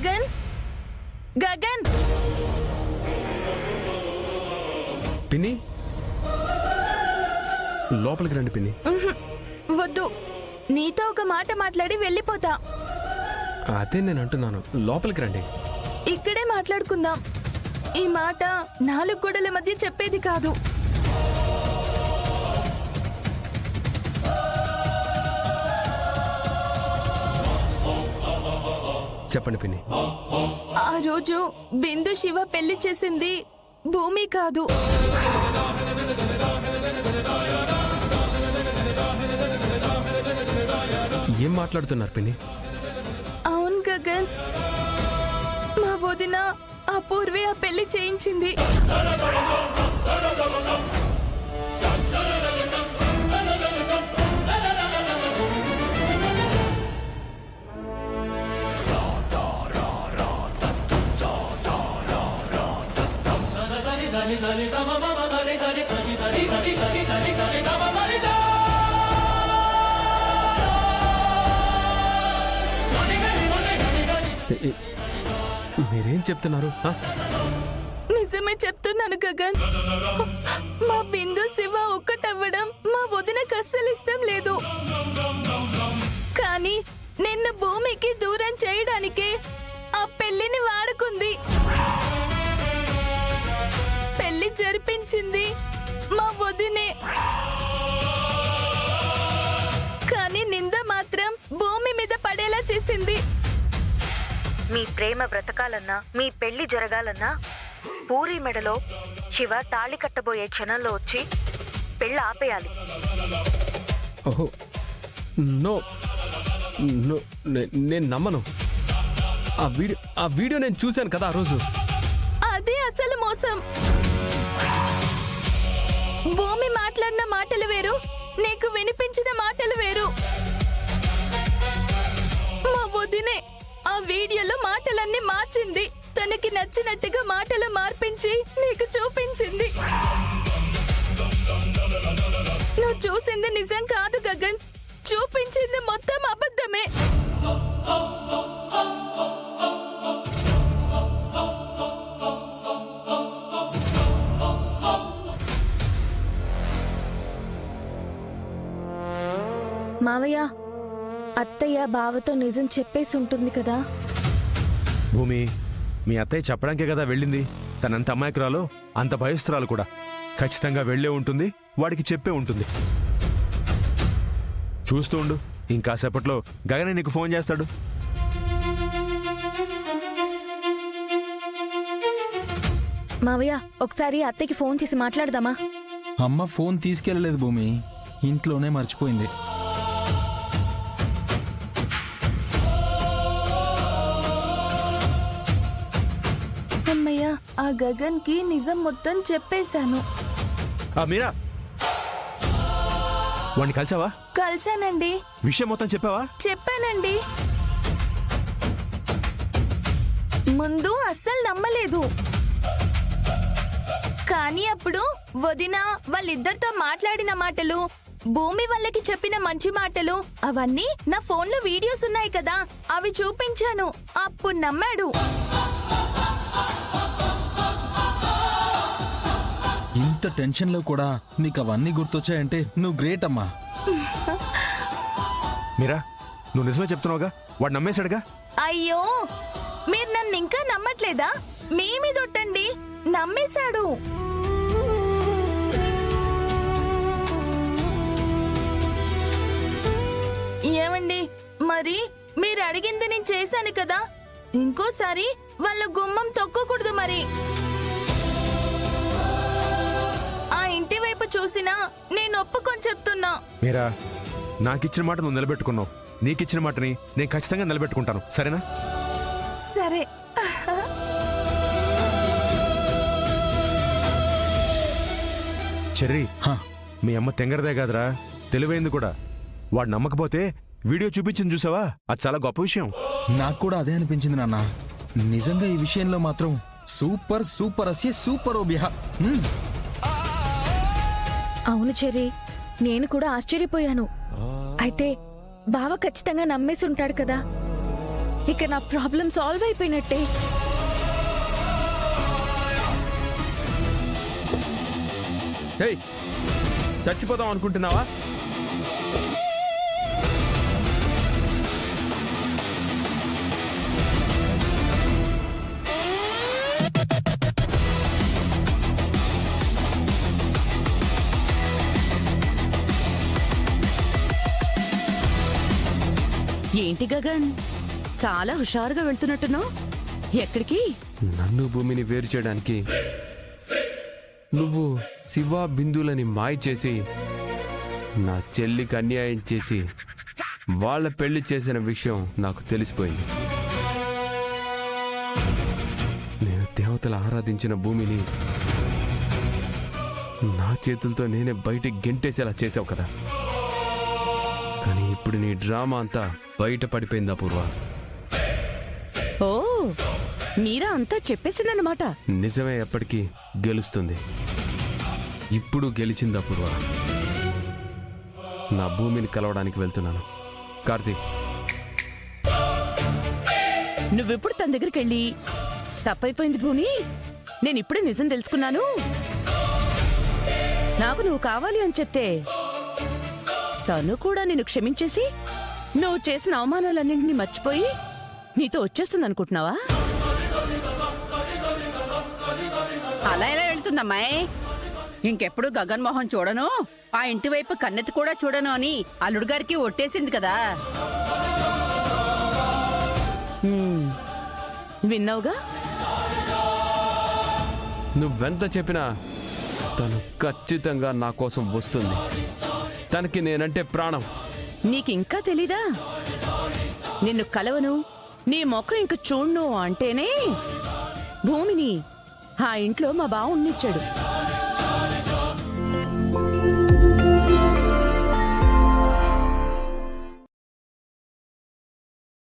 గగన్ గగన్ పిన్ని లోపలికి రండి పిన్ని. వద్దు, నీతో ఒక మాట మాట్లాడి వెళ్ళిపోతా. అదే నేను అంటున్నాను, లోపలికి రండి. ఇక్కడే మాట్లాడుకుందాం. ఈ మాట 4 గోడల మధ్య చెప్పేది కాదు. చెప్పండి పిన్ని. ఆ రోజు బిందు శివ పెళ్లి చేసింది భూమి కాదు. ఏం మాట్లాడుతున్నారు పిన్ని? అవును గగన్, మా వదిన అపూర్వే ఆ పెళ్లి చేయించింది. మీరేం చెప్తున్నారు? నిజమే చెప్తున్నాను గగన్. మా బిందు శివ ఒక్కటవ్వడం మా వదినకు అస్సలు ఇష్టం లేదు. కానీ నిన్న భూమికి దూరం చేయడానికి ఆ పెళ్లిని వాడుకుంది. పెళ్లి జరిపించింది మా వదినే. కానీ నింద మాత్రం భూమి మీద పడేలా చేసింది. మీ ప్రేమ బ్రతకాలన్నా, మీ పెళ్లి జరగాలన్నా పూరి మెడలో శివ తాళి కట్టబోయే క్షణంలో వచ్చి పెళ్లి ఆపేయాలి. ఓహో నో నో, నేను నమ్మను. ఆ వీడియో నేను చూశాను కదా ఆ రోజు. అదే అసలు మోసం. భూమి మాట్లాడిన మాటలు వేరు, నీకు వినిపించిన మాటలు వేరు. మా వదినే ఆ వీడియోలో మాటలన్నీ మార్చింది. తనకి నచ్చినట్టుగా మాటలు మార్పించి నీకు చూపించింది. నువ్వు చూసింది నిజం కాదు గగన్, చూపించింది మొత్తం అబద్ధమే. మావయ్య, అత్తయ్య బావతో నిజం చెప్పేసి ఉంటుంది కదా. భూమి, మీ అత్తయ్య చెప్పడానికే కదా వెళ్ళింది. తనంత అమాయకురాలు, అంత భయస్తురాలు కూడా. ఖచ్చితంగా వెళ్లే ఉంటుంది, వాడికి చెప్పే ఉంటుంది. చూస్తూ ఉండు, ఇంకాసేపట్లో గగనే నీకు ఫోన్ చేస్తాడు. మావయ్య, ఒకసారి అత్తయ్యకి ఫోన్ చేసి మాట్లాడదామా? అమ్మ ఫోన్ తీసుకెళ్లలేదు భూమి, ఇంట్లోనే మర్చిపోయింది. అమ్మయ్యా, ఆ గగన్ కి నిజం మొత్తం చెప్పేశాను. మీరా, వాడిని కలిసావా? కలిశానండి. విషయం మొత్తం చెప్పావా? చెప్పానండి. ముందు అస్సలు నమ్మలేదు, కానీ అప్పుడు వదిన వాళ్ళిద్దరితో మాట్లాడిన మాటలు, భూమి వాళ్ళకి చెప్పిన మంచి మాటలు, అవన్నీ నా ఫోన్లో వీడియోస్ ఉన్నాయి కదా, అవి చూపించాను. అప్పుడు నమ్మాడు. ఇంత టెన్షన్ లో కూడా నీకు అవన్నీ గుర్తొచ్చాయంటే నువ్వు గ్రేట్ అమ్మా. మీరా, నువ్వు నిజమే చెప్తున్నావుగా, వాడు నమ్మేశాడుగా. అయ్యో, మీరు నన్ను ఇంకా నమ్మట్లేదా? మీ మీద ఒట్టండి, నమ్మేశాడు. ఏమండి, మరి మీరు అడిగింది నేను చేశాను కదా, ఇంకోసారి వాళ్ళ గుమ్మం తొక్కకూడదు. మరి ఆ ఇంటి వైపు చూసినా నేను ఒప్పుకొని చెప్తున్నా. మీరా, నాకిచ్చిన మాట నువ్వు నిలబెట్టుకున్నావు. నీకిచ్చిన మాటని నేను ఖచ్చితంగా నిలబెట్టుకుంటాను, సరేనా? సరే. చెర్రీ, మీ అమ్మ తెంగరదే కాదురా, తెలివైంది కూడా. వాడు నమ్మకపోతే వీడియో చూపించింది చూసావా, అది చాలా గొప్ప విషయం. నాకు కూడా అదే అనిపించింది నాన్న. నిజంగా ఈ విషయంలో మాత్రం సూపర్ సూపర్ అసే సూపర్ ఓబియా. అవును చెర్రీ, నేను కూడా ఆశ్చర్యపోయాను. అయితే బావ ఖచ్చితంగా నమ్మేసి ఉంటాడు కదా. ఇక నా ప్రాబ్లం సాల్వ్ అయిపోయినట్టే. హే, చచ్చిపోదాం అనుకుంటున్నావా? ఏంటి గగన్, చాలా హుషారుగా వెళ్తున్నట్టున్నావు. ఎక్కడికి? నన్ను భూమిని వేరు చేయడానికి నువ్వు శివ బిందులని మాయ చేసి నా చెల్లికి అన్యాయం చేసి వాళ్ళ పెళ్లి చేసిన విషయం నాకు తెలిసిపోయింది. నేను దేవతలు ఆరాధించిన భూమిని నా చేతులతో నేనే బయటికి గెంటేసేలా చేసావు కదా. కానీ ఇప్పుడు నీ డ్రామా అంతా బయట పడిపోయిందా పూర్వ? ఓ, మీరా అంతా చెప్పేసిందన్నమాట. నిజమే ఎప్పటికీ గెలుస్తుంది. ఇప్పుడు గెలిచిందా పూర్వ? నా భూమిని కలవడానికి వెళ్తున్నాను. కార్తీక్, నువ్వెప్పుడు తన దగ్గరికి వెళ్ళి తప్పైపోయింది భూమి, నేను ఇప్పుడే నిజం తెలుసుకున్నాను, నాకు నువ్వు కావాలి అని చెప్తే తను కూడా నిన్ను క్షమించేసి నువ్వు చేసిన అవమానాలన్నింటినీ మర్చిపోయి నీతో వచ్చేస్తుంది అనుకుంటున్నావా? అలా ఎలా వెళ్తుందమ్మాయి? ఇంకెప్పుడు గగన్ మోహన్ చూడను, ఆ ఇంటి వైపు కన్నెత్తి కూడా చూడను అని అల్లుడు గారికి ఒట్టేసింది కదా. విన్నావుగా? నువ్వెంత చెప్పినా తను ఖచ్చితంగా నా కోసం వస్తుంది. తనకి నేనంటే ప్రాణం. నీకింకా తెలీదా? నిన్ను కలవను, నీ ముఖం ఇంక చూడ్ను అంటేనే భూమిని ఆ ఇంట్లో మా బావ ఉండిచ్చాడు.